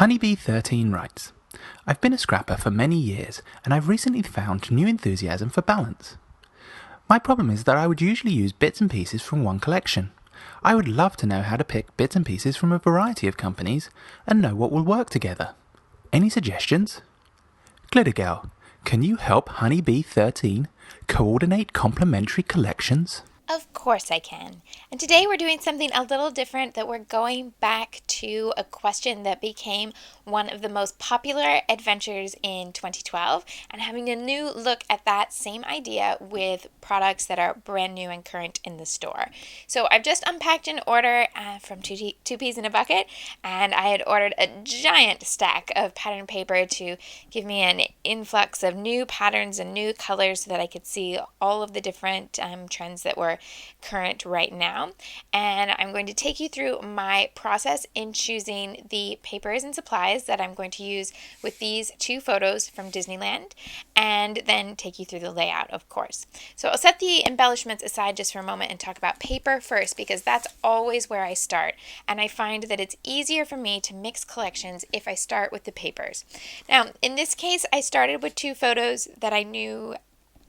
Honeybee13 writes, I've been a scrapper for many years and I've recently found new enthusiasm for balance. My problem is that I would usually use bits and pieces from one collection. I would love to know how to pick bits and pieces from a variety of companies and know what will work together. Any suggestions? Glitter Girl, can you help Honeybee13 coordinate complementary collections? Of course I can. And today we're doing something a little different, that we're going back to a question that became one of the most popular adventures in 2012 and having a new look at that same idea with products that are brand new and current in the store. So I've just unpacked an order from Two Peas in a Bucket, and I had ordered a giant stack of pattern paper to give me an influx of new patterns and new colors so that I could see all of the different trends that were current right now. And I'm going to take you through my process in choosing the papers and supplies that I'm going to use with these two photos from Disneyland, and then take you through the layout, of course. So I'll set the embellishments aside just for a moment and talk about paper first, because that's always where I start, and I find that it's easier for me to mix collections if I start with the papers. Now, in this case, I started with two photos that I knew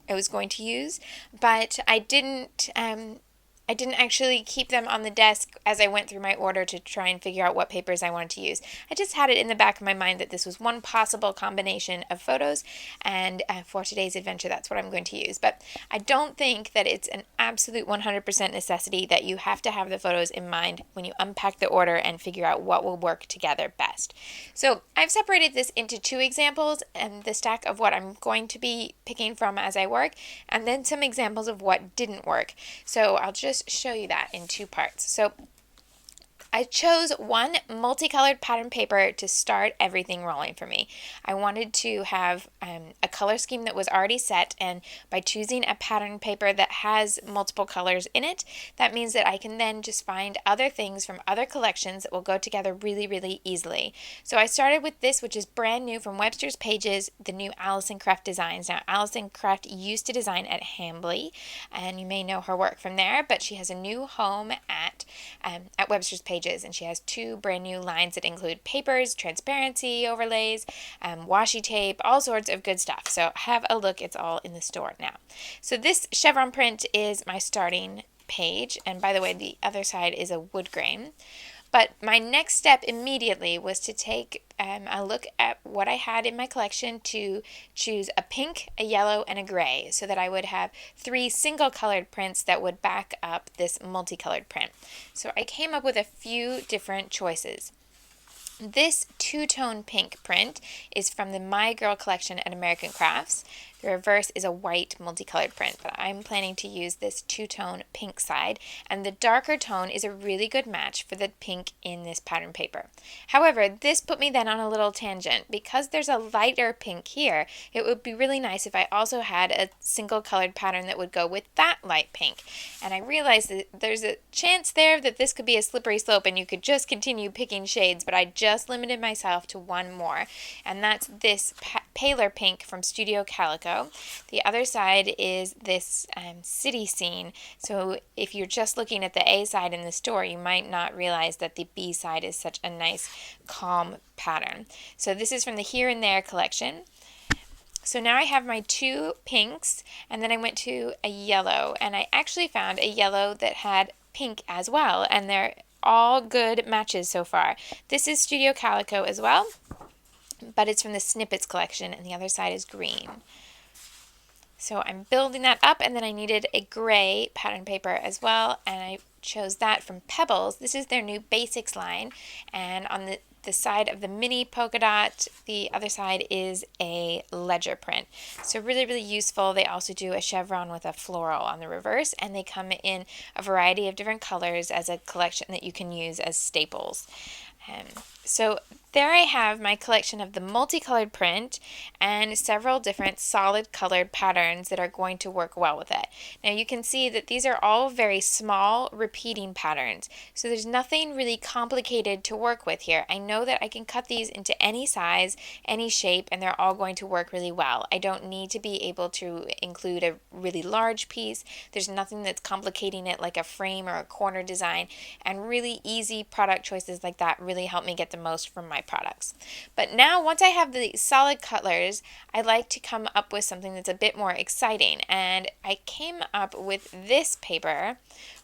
I was going to use, but I didn't actually keep them on the desk as I went through my order to try and figure out what papers I wanted to use. I just had it in the back of my mind that this was one possible combination of photos, and for today's adventure, that's what I'm going to use. But I don't think that it's an absolute 100% necessity that you have to have the photos in mind when you unpack the order and figure out what will work together best. So I've separated this into two examples, and the stack of what I'm going to be picking from as I work, and then some examples of what didn't work. So I'll just show you that in two parts. So I chose one multicolored pattern paper to start everything rolling for me. I wanted to have a color scheme that was already set, and by choosing a pattern paper that has multiple colors in it, that means that I can then just find other things from other collections that will go together really, really easily. So I started with this, which is brand new from Webster's Pages, the new Alison Craft designs. Now, Alison Craft used to design at Hambly, and you may know her work from there, but she has a new home at Webster's Pages. And she has two brand new lines that include papers, transparency overlays, washi tape, all sorts of good stuff. So have a look. It's all in the store now. So this chevron print is my starting page. And by the way, the other side is a wood grain. But my next step immediately was to take a look at what I had in my collection to choose a pink, a yellow, and a gray, so that I would have three single-colored prints that would back up this multicolored print. So I came up with a few different choices. This two-tone pink print is from the My Girl collection at American Crafts. The reverse is a white multicolored print, but I'm planning to use this two-tone pink side, and the darker tone is a really good match for the pink in this pattern paper. However, this put me then on a little tangent. Because there's a lighter pink here, it would be really nice if I also had a single colored pattern that would go with that light pink. And I realized that there's a chance there that this could be a slippery slope and you could just continue picking shades, but I just limited myself to one more, and that's this paler pink from Studio Calico. The other side is this city scene. So if you're just looking at the A side in the store, you might not realize that the B side is such a nice, calm pattern. So this is from the Here and There collection. So now I have my two pinks, and then I went to a yellow, and I actually found a yellow that had pink as well, and they're all good matches so far. This is Studio Calico as well, but it's from the Snippets collection, and the other side is green. So I'm building that up, and then I needed a gray pattern paper as well, and I chose that from Pebbles. This is their new Basics line, and on the side of the mini polka dot, the other side is a ledger print. So really, really useful. They also do a chevron with a floral on the reverse, and they come in a variety of different colors as a collection that you can use as staples. So there I have my collection of the multicolored print and several different solid colored patterns that are going to work well with it. Now you can see that these are all very small repeating patterns, so there's nothing really complicated to work with here. I know that I can cut these into any size, any shape, and they're all going to work really well. I don't need to be able to include a really large piece. There's nothing that's complicating it like a frame or a corner design, and really easy product choices like that really really help me get the most from my products. But now, once I have the solid colors, I like to come up with something that's a bit more exciting. And I came up with this paper,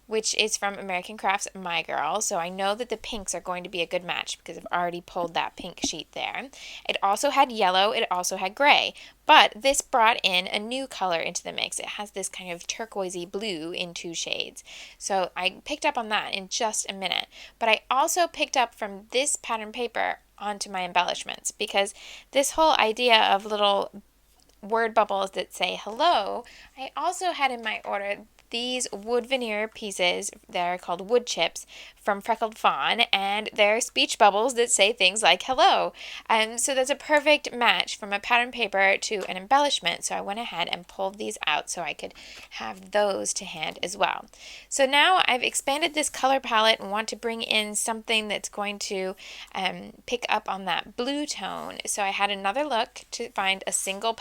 which is from American Crafts My Girl. So I know that the pinks are going to be a good match because I've already pulled that pink sheet there. It also had yellow, it also had gray, but this brought in a new color into the mix. It has this kind of turquoisey blue in 2 shades. So I picked up on that in just a minute. But I also picked up from this pattern paper onto my embellishments, because this whole idea of little word bubbles that say hello, I also had in my order these wood veneer pieces. They're called wood chips from Freckled Fawn, and they're speech bubbles that say things like hello. So that's a perfect match from a pattern paper to an embellishment. So I went ahead and pulled these out so I could have those to hand as well. So now I've expanded this color palette and want to bring in something that's going to pick up on that blue tone. So I had another look to find a single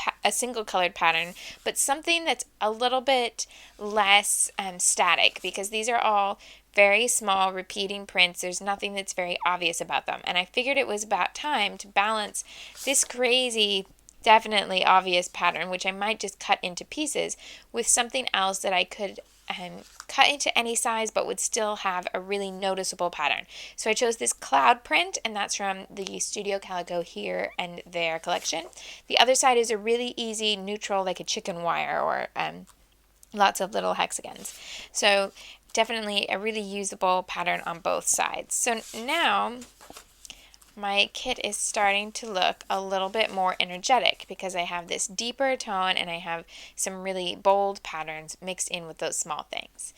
colored pattern, but something that's a little bit less static, because these are all very small repeating prints. There's nothing that's very obvious about them. And I figured it was about time to balance this crazy, definitely obvious pattern, which I might just cut into pieces, with something else that I could cut into any size but would still have a really noticeable pattern. So I chose this cloud print, and that's from the Studio Calico Here and There collection. The other side is a really easy neutral, like a chicken wire, or lots of little hexagons. So definitely a really usable pattern on both sides. So now my kit is starting to look a little bit more energetic, because I have this deeper tone and I have some really bold patterns mixed in with those small things.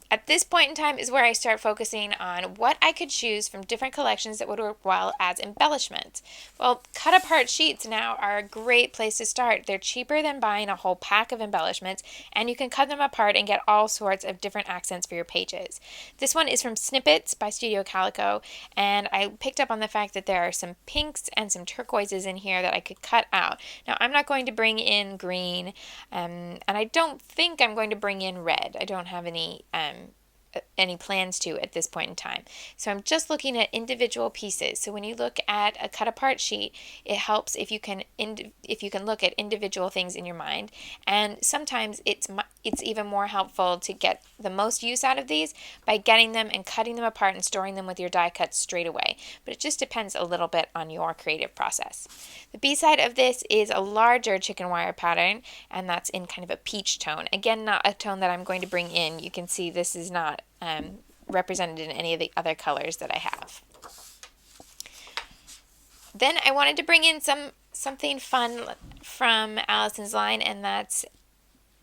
At this point in time is where I start focusing on what I could choose from different collections that would work well as embellishments. Well, cut-apart sheets now are a great place to start. They're cheaper than buying a whole pack of embellishments, and you can cut them apart and get all sorts of different accents for your pages. This one is from Snippets by Studio Calico, and I picked up on the fact that there are some pinks and some turquoises in here that I could cut out. Now, I'm not going to bring in green, and I don't think I'm going to bring in red. I don't have any plans to at this point in time. So I'm just looking at individual pieces. So when you look at a cut apart sheet, it helps if you can look at individual things in your mind. And sometimes it's even more helpful to get the most use out of these by getting them and cutting them apart and storing them with your die cuts straight away. But it just depends a little bit on your creative process. The B side of this is a larger chicken wire pattern, and that's in kind of a peach tone. Again, not a tone that I'm going to bring in. You can see this is not represented in any of the other colors that I have. Then I wanted to bring in something fun from Allison's line, and that's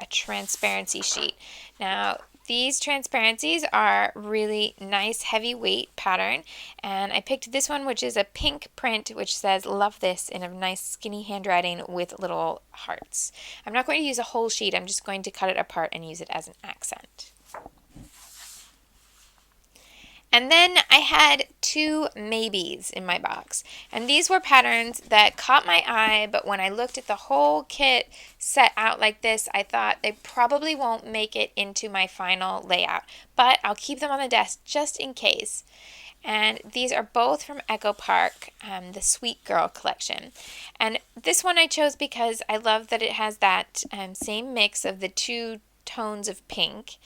a transparency sheet. Now, these transparencies are really nice heavyweight pattern, and I picked this one, which is a pink print which says "Love This" in a nice skinny handwriting with little hearts. I'm not going to use a whole sheet. I'm just going to cut it apart and use it as an accent. And then I had 2 maybes in my box, and these were patterns that caught my eye, but when I looked at the whole kit set out like this, I thought they probably won't make it into my final layout, but I'll keep them on the desk just in case. And these are both from Echo Park, the Sweet Girl collection. And this one I chose because I love that it has that same mix of the 2 tones of pink.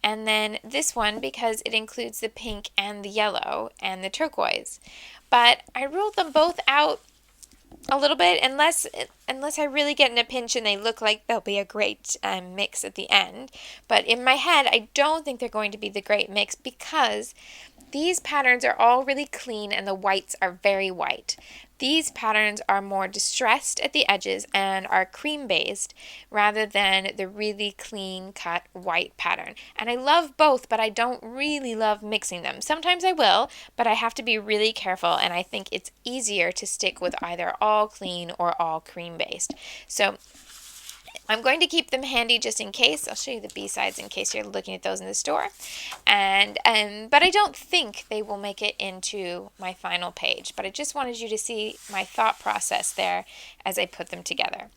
And then this one because it includes the pink and the yellow and the turquoise. But I ruled them both out a little bit, unless I really get in a pinch and they look like they'll be a great mix at the end. But in my head, I don't think they're going to be the great mix, because these patterns are all really clean and the whites are very white. These patterns are more distressed at the edges and are cream based rather than the really clean cut white pattern. And I love both, but I don't really love mixing them. Sometimes I will, but I have to be really careful, and I think it's easier to stick with either all clean or all cream based. So I'm going to keep them handy just in case. I'll show you the B-sides in case you're looking at those in the store. And but I don't think they will make it into my final page. But I just wanted you to see my thought process there as I put them together.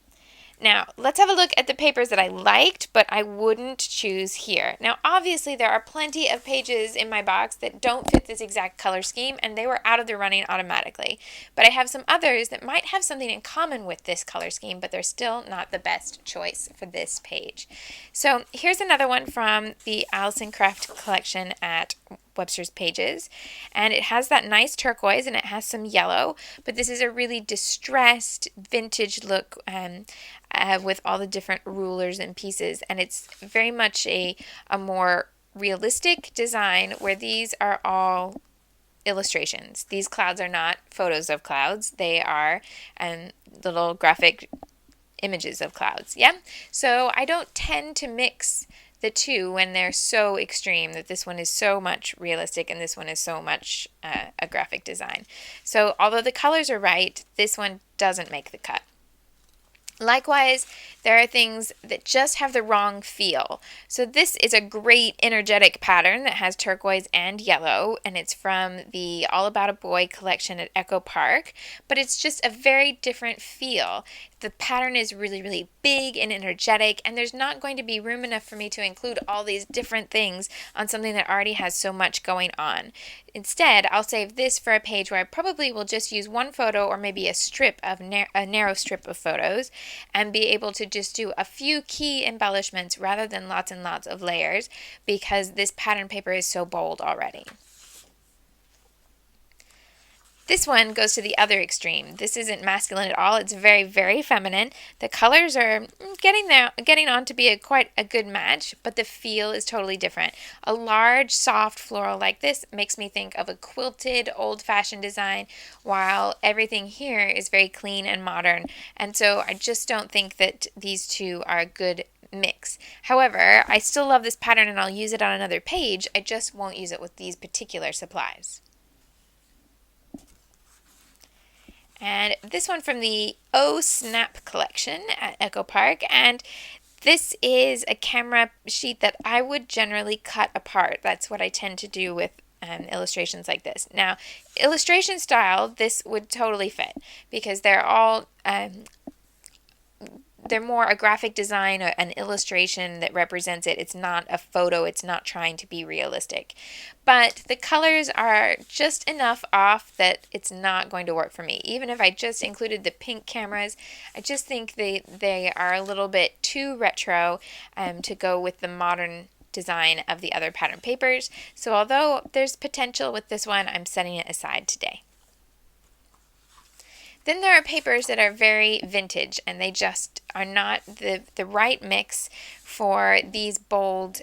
Now, let's have a look at the papers that I liked, but I wouldn't choose here. Now, obviously, there are plenty of pages in my box that don't fit this exact color scheme, and they were out of the running automatically. But I have some others that might have something in common with this color scheme, but they're still not the best choice for this page. So here's another one from the Allison Craft collection at Webster's Pages, and it has that nice turquoise and it has some yellow, but this is a really distressed vintage look with all the different rulers and pieces, and it's very much a more realistic design where these are all illustrations. These clouds are not photos of clouds, they are little graphic images of clouds. Yeah, so I don't tend to mix the two when they're so extreme, that this one is so much realistic and this one is so much a graphic design. So although the colors are right, this one doesn't make the cut. Likewise, there are things that just have the wrong feel. So this is a great energetic pattern that has turquoise and yellow, and it's from the All About a Boy collection at Echo Park, but it's just a very different feel. The pattern is really, really big and energetic, and there's not going to be room enough for me to include all these different things on something that already has so much going on. Instead, I'll save this for a page where I probably will just use one photo or maybe a narrow strip of photos, and be able to just do a few key embellishments rather than lots and lots of layers, because this pattern paper is so bold already. This one goes to the other extreme. This isn't masculine at all. It's very, very feminine. The colors are getting on to be quite a good match, but the feel is totally different. A large, soft floral like this makes me think of a quilted, old-fashioned design, while everything here is very clean and modern. And so I just don't think that these two are a good mix. However, I still love this pattern and I'll use it on another page. I just won't use it with these particular supplies. And this one from the Oh Snap collection at Echo Park, and this is a camera sheet that I would generally cut apart. That's what I tend to do with illustrations like this. Now, illustration style, this would totally fit because they're all they're more a graphic design or an illustration that represents it. It's not a photo. It's not trying to be realistic. But the colors are just enough off that it's not going to work for me. Even if I just included the pink cameras, I just think they are a little bit too retro to go with the modern design of the other pattern papers. So although there's potential with this one, I'm setting it aside today. Then there are papers that are very vintage and they just are not the right mix for these bold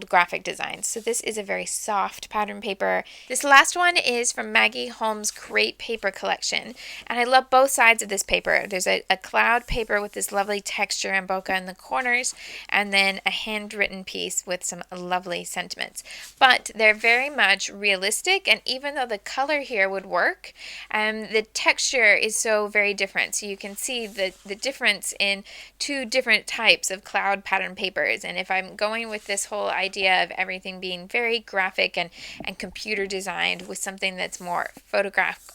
graphic designs. So this is a very soft pattern paper. This last one is from Maggie Holmes' Crate Paper collection, and I love both sides of this paper. There's a cloud paper with this lovely texture and bokeh in the corners, and then a handwritten piece with some lovely sentiments. But they're very much realistic, and even though the color here would work, the texture is so very different. So you can see the difference in two different types of cloud pattern papers. And if I'm going with this whole idea of everything being very graphic and computer designed with something that's more photograph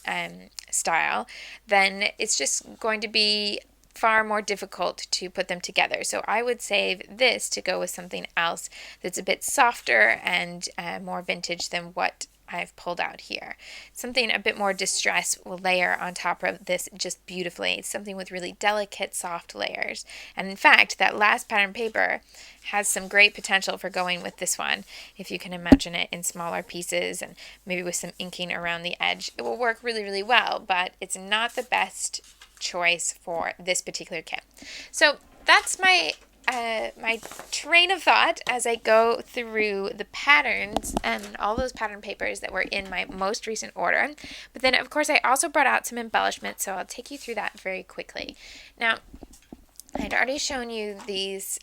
style, then it's just going to be far more difficult to put them together. So I would save this to go with something else that's a bit softer and more vintage than what I've pulled out here. Something a bit more distressed will layer on top of this just beautifully. It's something with really delicate, soft layers. And in fact, that last pattern paper has some great potential for going with this one. If you can imagine it in smaller pieces and maybe with some inking around the edge, it will work really, really well, but it's not the best choice for this particular kit. So that's my train of thought as I go through the patterns and all those pattern papers that were in my most recent order. But then, of course, I also brought out some embellishments, so I'll take you through that very quickly. Now, I had already shown you these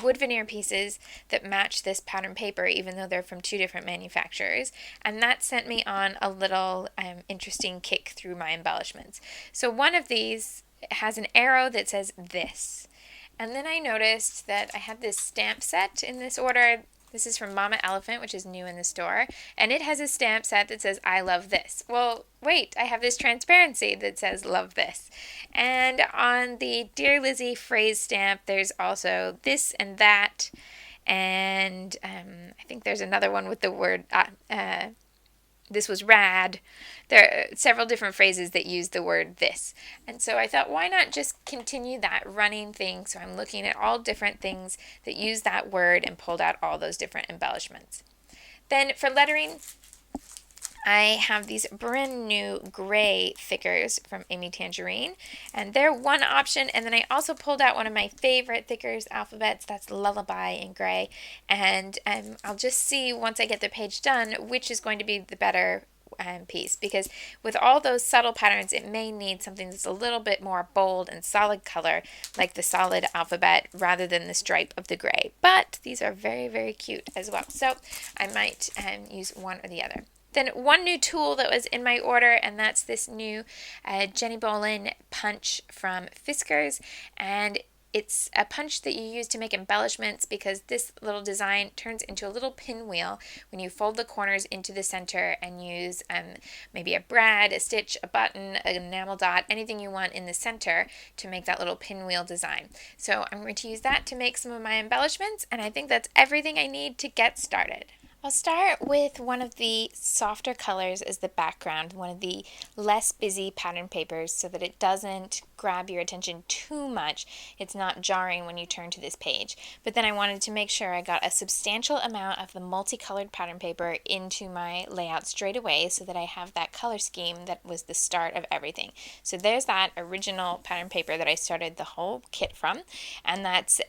wood veneer pieces that match this pattern paper, even though they're from two different manufacturers, and that sent me on a little interesting kick through my embellishments. So one of these has an arrow that says this. And then I noticed that I had this stamp set in this order This is from Mama Elephant, which is new in the store, and it has a stamp set that says, I love this. Well, wait, I have this transparency that says, love this. And on the Dear Lizzie phrase stamp, there's also this and that, and I think there's another one with the word, this was rad. There are several different phrases that use the word this. And so I thought, why not just continue that running thing? So I'm looking at all different things that use that word and pulled out all those different embellishments. Then for lettering, I have these brand new gray thickers from Amy Tangerine, and they're one option. And then I also pulled out one of my favorite thickers alphabets, that's Lullaby in gray. And I'll just see once I get the page done which is going to be the better piece, because with all those subtle patterns it may need something that's a little bit more bold and solid color, like the solid alphabet rather than the stripe of the gray. But these are very, very cute as well, so I might use one or the other. Then one new tool that was in my order, and that's this new Jenny Bolin punch from Fiskars, and it's a punch that you use to make embellishments, because this little design turns into a little pinwheel when you fold the corners into the center and use maybe a brad, a stitch, a button, an enamel dot, anything you want in the center to make that little pinwheel design. So I'm going to use that to make some of my embellishments, and I think that's everything I need to get started. I'll start with one of the softer colors as the background, one of the less busy pattern papers, so that it doesn't grab your attention too much. It's not jarring when you turn to this page. But then I wanted to make sure I got a substantial amount of the multicolored pattern paper into my layout straight away, so that I have that color scheme that was the start of everything. So there's that original pattern paper that I started the whole kit from, and that's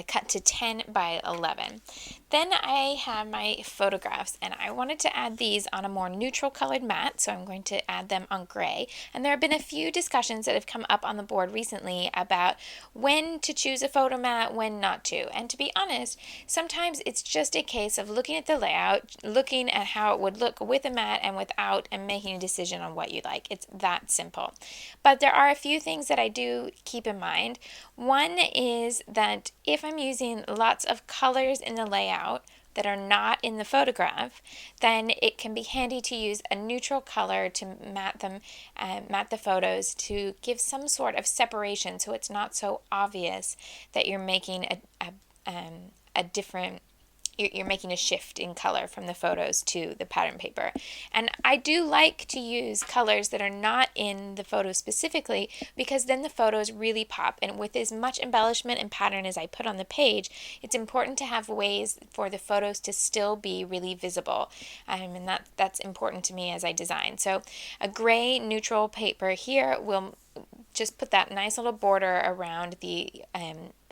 cut to 10 by 11. Then I have my photographs, and I wanted to add these on a more neutral colored mat, so I'm going to add them on gray. And there have been a few discussions that have come up on the board recently about when to choose a photo mat, when not to. And to be honest, sometimes it's just a case of looking at the layout, looking at how it would look with a mat and without, and making a decision on what you like. It's that simple. But there are a few things that I do keep in mind. One is that if I'm using lots of colors in the layout that are not in the photograph, then it can be handy to use a neutral color to mat them, mat the photos, to give some sort of separation, so it's not so obvious that you're making a different. You're making a shift in color from the photos to the pattern paper. And I do like to use colors that are not in the photo specifically, because then the photos really pop. And with as much embellishment and pattern as I put on the page, it's important to have ways for the photos to still be really visible. And that's important to me as I design. So a gray neutral paper here will just put that nice little border around the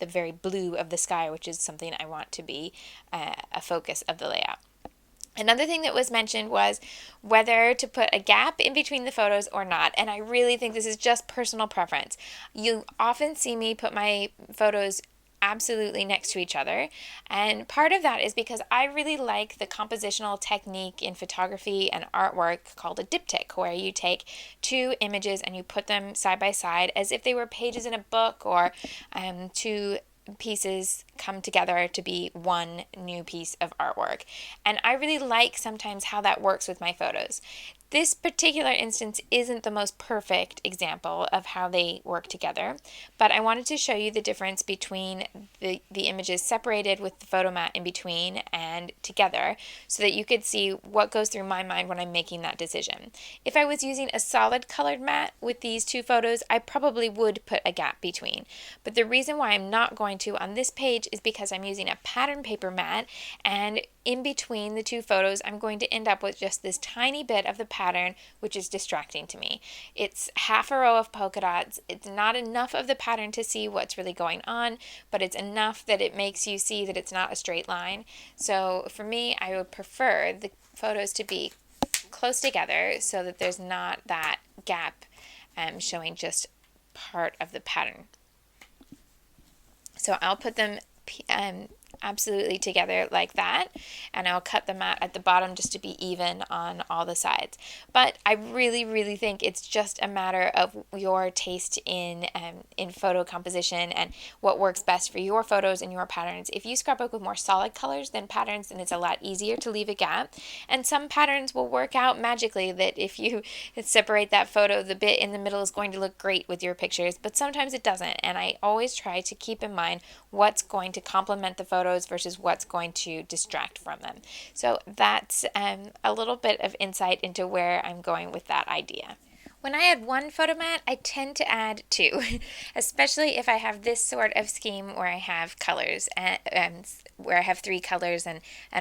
very blue of the sky, which is something I want to be a focus of the layout. Another thing that was mentioned was whether to put a gap in between the photos or not, and I really think this is just personal preference. You often see me put my photos absolutely next to each other, and part of that is because I really like the compositional technique in photography and artwork called a diptych, where you take two images and you put them side by side as if they were pages in a book, or two pieces come together to be one new piece of artwork. And I really like sometimes how that works with my photos. This particular instance isn't the most perfect example of how they work together, but I wanted to show you the difference between the images separated with the photo mat in between and together, so that you could see what goes through my mind when I'm making that decision. If I was using a solid colored mat with these two photos, I probably would put a gap between. But the reason why I'm not going to on this page is because I'm using a pattern paper mat, and in between the two photos, I'm going to end up with just this tiny bit of the pattern, which is distracting to me. It's half a row of polka dots. It's not enough of the pattern to see what's really going on, but it's enough that it makes you see that it's not a straight line. So for me, I would prefer the photos to be close together so that there's not that gap showing just part of the pattern. So I'll put them absolutely together like that, and I'll cut the mat at the bottom just to be even on all the sides. But I really think it's just a matter of your taste in photo composition and what works best for your photos and your patterns. If you scrapbook with more solid colors than patterns, then it's a lot easier to leave a gap, and some patterns will work out magically that if you separate that photo, the bit in the middle is going to look great with your pictures, but sometimes it doesn't, and I always try to keep in mind what's going to complement the photos versus what's going to distract from them. So that's a little bit of insight into where I'm going with that idea. When I add one photo mat, I tend to add two, especially if I have this sort of scheme where I have colors, and where I have three colors and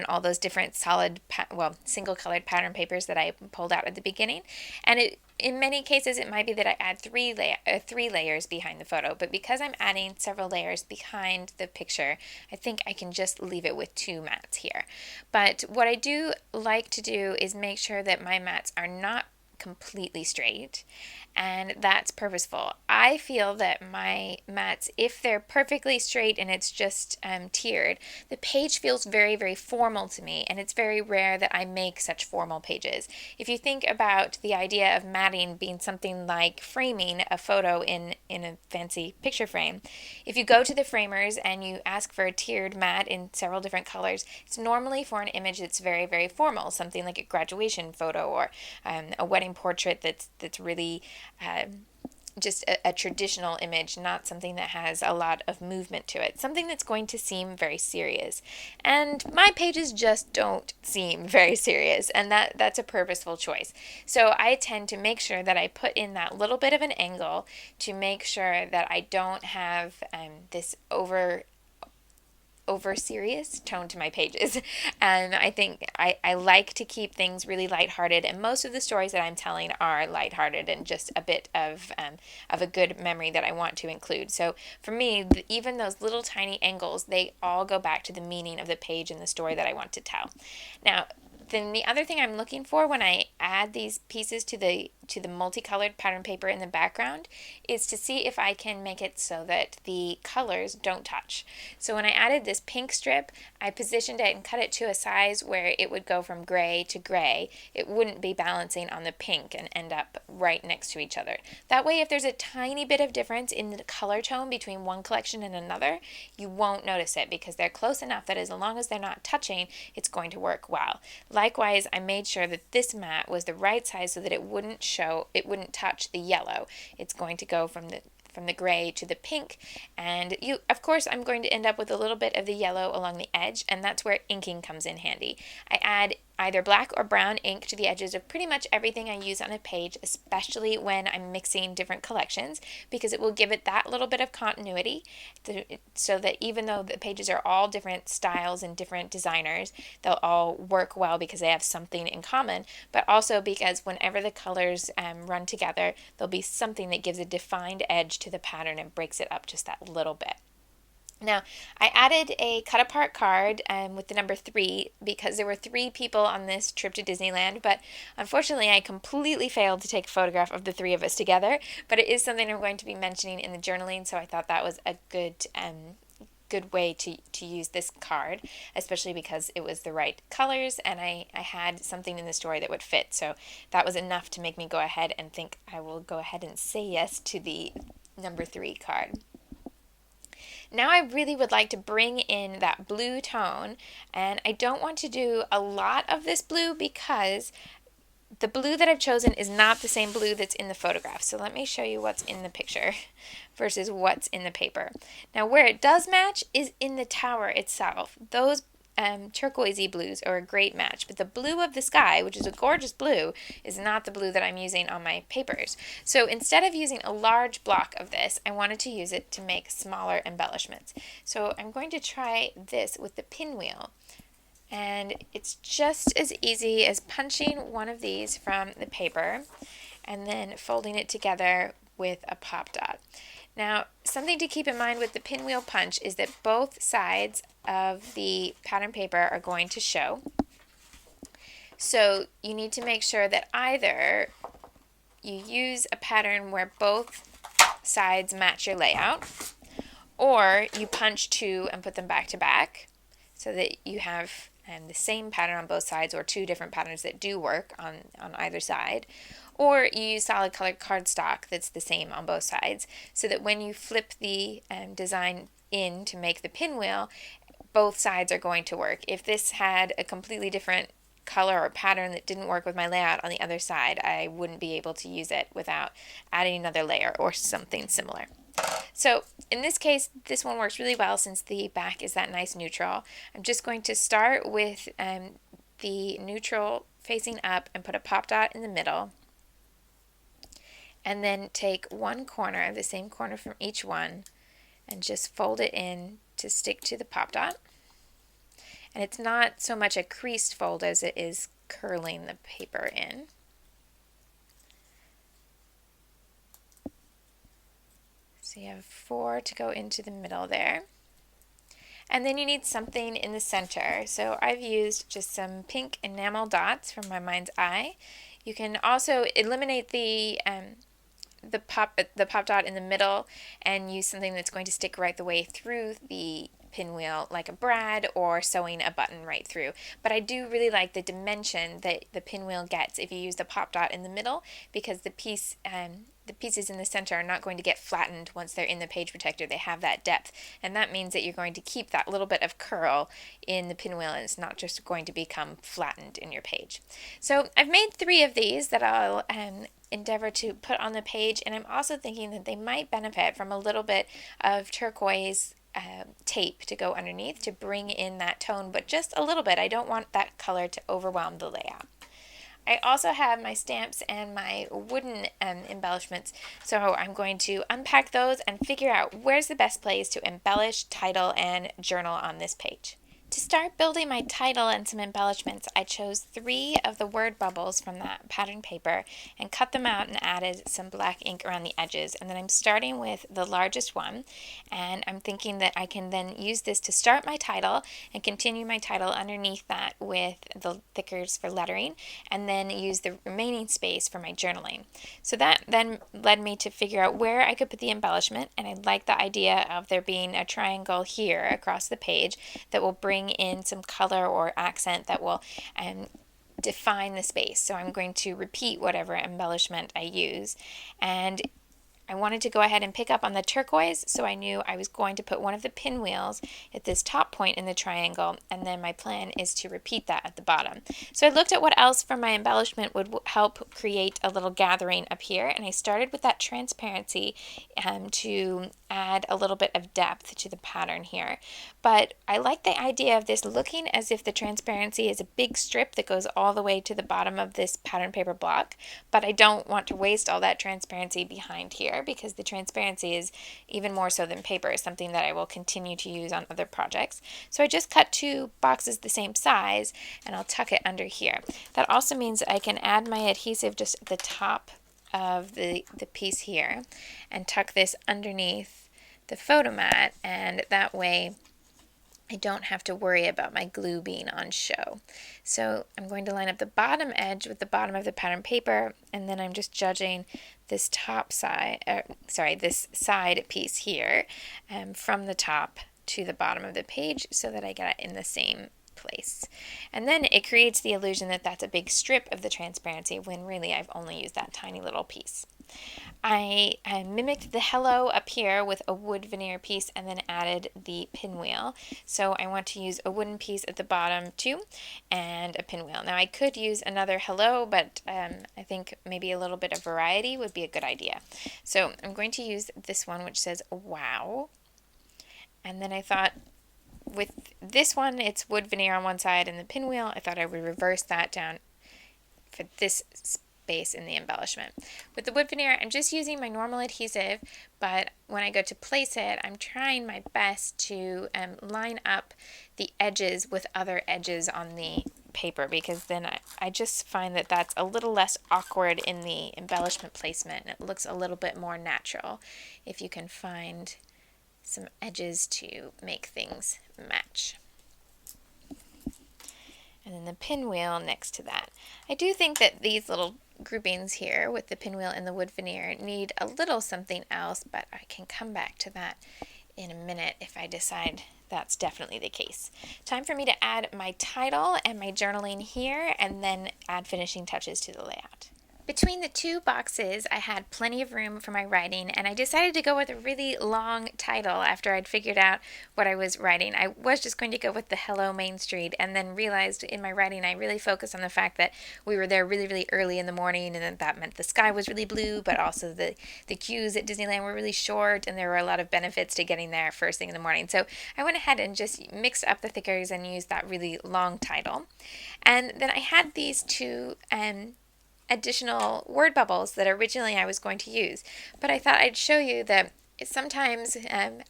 all those different single colored pattern papers that I pulled out at the beginning. And in many cases, it might be that I add three layers behind the photo, but because I'm adding several layers behind the picture, I think I can just leave it with two mats here. But what I do like to do is make sure that my mats are not completely straight, and that's purposeful. I feel that my mats, if they're perfectly straight and it's just tiered, the page feels very formal to me, and it's very rare that I make such formal pages. If you think about the idea of matting being something like framing a photo in a fancy picture frame, if you go to the framers and you ask for a tiered mat in several different colors, it's normally for an image that's very formal, something like a graduation photo or a wedding portrait that's really just a traditional image, not something that has a lot of movement to it, something that's going to seem very serious. And my pages just don't seem very serious, and that's a purposeful choice. So I tend to make sure that I put in that little bit of an angle to make sure that I don't have this over serious tone to my pages. And I think I like to keep things really lighthearted, and most of the stories that I'm telling are lighthearted and just a bit of a good memory that I want to include. So for me, even those little tiny angles, they all go back to the meaning of the page and the story that I want to tell. Now, then the other thing I'm looking for when I add these pieces to the multicolored pattern paper in the background is to see if I can make it so that the colors don't touch. So when I added this pink strip, I positioned it and cut it to a size where it would go from gray to gray. It wouldn't be balancing on the pink and end up right next to each other. That way, if there's a tiny bit of difference in the color tone between one collection and another, you won't notice it because they're close enough that as long as they're not touching, it's going to work well. Likewise, I made sure that this mat was the right size so that it wouldn't touch the yellow. It's going to go from the gray to the pink, and of course I'm going to end up with a little bit of the yellow along the edge, and that's where inking comes in handy. I add either black or brown ink to the edges of pretty much everything I use on a page, especially when I'm mixing different collections, because it will give it that little bit of continuity, so that even though the pages are all different styles and different designers, they'll all work well because they have something in common, but also because whenever the colors run together, there'll be something that gives a defined edge to the pattern and breaks it up just that little bit. Now, I added a cut-apart card with the number 3 because there were 3 people on this trip to Disneyland, but unfortunately I completely failed to take a photograph of the 3 of us together, but it is something I'm going to be mentioning in the journaling, so I thought that was a good way to use this card, especially because it was the right colors and I had something in the story that would fit, so that was enough to make me go ahead and think I will go ahead and say yes to the number 3 card. Now I really would like to bring in that blue tone, and I don't want to do a lot of this blue because the blue that I've chosen is not the same blue that's in the photograph. So let me show you what's in the picture versus what's in the paper. Now where it does match is in the tower itself. Those turquoisey blues are a great match, but the blue of the sky, which is a gorgeous blue, is not the blue that I'm using on my papers. So instead of using a large block of this, I wanted to use it to make smaller embellishments. So I'm going to try this with the pinwheel. And it's just as easy as punching one of these from the paper and then folding it together with a pop dot. Now, something to keep in mind with the pinwheel punch is that both sides of the pattern paper are going to show. So you need to make sure that either you use a pattern where both sides match your layout, or you punch 2 and put them back to back, so that you have the same pattern on both sides, or two different patterns that do work on either side. Or you use solid colored cardstock that's the same on both sides, so that when you flip the design in to make the pinwheel, both sides are going to work. If this had a completely different color or pattern that didn't work with my layout on the other side, I wouldn't be able to use it without adding another layer or something similar. So in this case, this one works really well since the back is that nice neutral. I'm just going to start with the neutral facing up and put a pop dot in the middle, and then take one corner, the same corner from each one, and just fold it in to stick to the pop dot. And it's not so much a creased fold as it is curling the paper in. So you have 4 to go into the middle there. And then you need something in the center. So I've used just some pink enamel dots from my mind's eye. You can also eliminate the pop dot in the middle and use something that's going to stick right the way through the pinwheel, like a brad, or sewing a button right through. But I do really like the dimension that the pinwheel gets if you use the pop dot in the middle, because the pieces in the center are not going to get flattened once they're in the page protector. They have that depth, and that means that you're going to keep that little bit of curl in the pinwheel, and it's not just going to become flattened in your page. So I've made 3 of these that I'll endeavor to put on the page, and I'm also thinking that they might benefit from a little bit of turquoise tape to go underneath to bring in that tone, but just a little bit. I don't want that color to overwhelm the layout. I also have my stamps and my wooden embellishments, so I'm going to unpack those and figure out where's the best place to embellish, title, and journal on this page. To start building my title and some embellishments, I chose 3 of the word bubbles from that pattern paper and cut them out and added some black ink around the edges. And then I'm starting with the largest one, and I'm thinking that I can then use this to start my title and continue my title underneath that with the thickers for lettering, and then use the remaining space for my journaling. So that then led me to figure out where I could put the embellishment, and I like the idea of there being a triangle here across the page that will bring in some color or accent that will define the space. So I'm going to repeat whatever embellishment I use, and I wanted to go ahead and pick up on the turquoise, so I knew I was going to put one of the pinwheels at this top point in the triangle, and then my plan is to repeat that at the bottom. So I looked at what else from my embellishment would help create a little gathering up here, and I started with that transparency to add a little bit of depth to the pattern here. But I like the idea of this looking as if the transparency is a big strip that goes all the way to the bottom of this pattern paper block, but I don't want to waste all that transparency behind here, because the transparency is even more so than paper, is something that I will continue to use on other projects. So I just cut 2 boxes the same size, and I'll tuck it under here. That also means I can add my adhesive just at the top of the piece here and tuck this underneath the photo mat, and that way I don't have to worry about my glue being on show. So I'm going to line up the bottom edge with the bottom of the pattern paper, and then I'm just judging this this side piece here from the top to the bottom of the page so that I get it in the same place. And then it creates the illusion that that's a big strip of the transparency, when really I've only used that tiny little piece. I mimicked the hello up here with a wood veneer piece and then added the pinwheel. So I want to use a wooden piece at the bottom too, and a pinwheel. Now I could use another hello, but I think maybe a little bit of variety would be a good idea. So I'm going to use this one, which says wow. And then I thought, with this one, it's wood veneer on one side and the pinwheel. I thought I would reverse that down for this space in the embellishment. With the wood veneer, I'm just using my normal adhesive, but when I go to place it, I'm trying my best to line up the edges with other edges on the paper, because then I just find that that's a little less awkward in the embellishment placement, and it looks a little bit more natural if you can find some edges to make things match. And then the pinwheel next to that. I do think that these little groupings here with the pinwheel and the wood veneer need a little something else, but I can come back to that in a minute if I decide that's definitely the case. Time for me to add my title and my journaling here, and then add finishing touches to the layout. Between the two boxes, I had plenty of room for my writing, and I decided to go with a really long title after I'd figured out what I was writing. I was just going to go with the Hello Main Street, and then realized in my writing I really focused on the fact that we were there really, really early in the morning, and that meant the sky was really blue, but also the queues at Disneyland were really short, and there were a lot of benefits to getting there first thing in the morning. So I went ahead and just mixed up the thickers and used that really long title. And then I had these two additional word bubbles that originally I was going to use. But I thought I'd show you that sometimes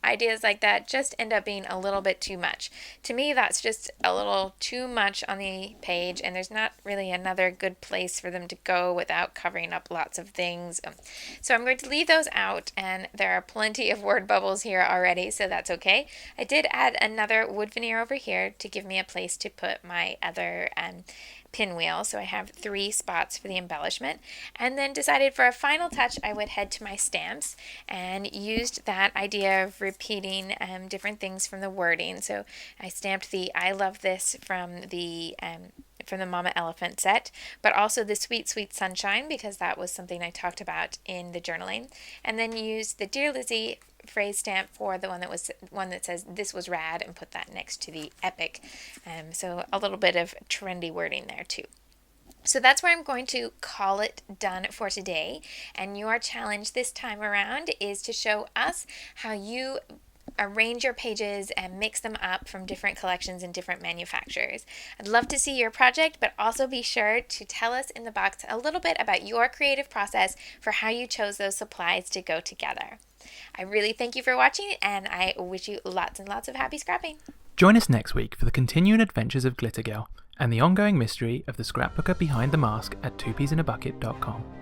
ideas like that just end up being a little bit too much. To me, that's just a little too much on the page, and there's not really another good place for them to go without covering up lots of things. So I'm going to leave those out, and there are plenty of word bubbles here already, so that's okay. I did add another wood veneer over here to give me a place to put my other pinwheel, so I have 3 spots for the embellishment, and then decided for a final touch I would head to my stamps and used that idea of repeating different things from the wording. So I stamped the I love this from the Mama Elephant set, but also the Sweet Sweet Sunshine, because that was something I talked about in the journaling, and then used the Dear Lizzie phrase stamp for the one that says this was rad, and put that next to the epic. So a little bit of trendy wording there too. So that's where I'm going to call it done for today. And your challenge this time around is to show us how you arrange your pages and mix them up from different collections and different manufacturers. I'd love to see your project, but also be sure to tell us in the box a little bit about your creative process for how you chose those supplies to go together. I really thank you for watching, and I wish you lots and lots of happy scrapping. Join us next week for the continuing adventures of Glitter Girl and the ongoing mystery of the scrapbooker behind the mask at twopeasinabucket.com.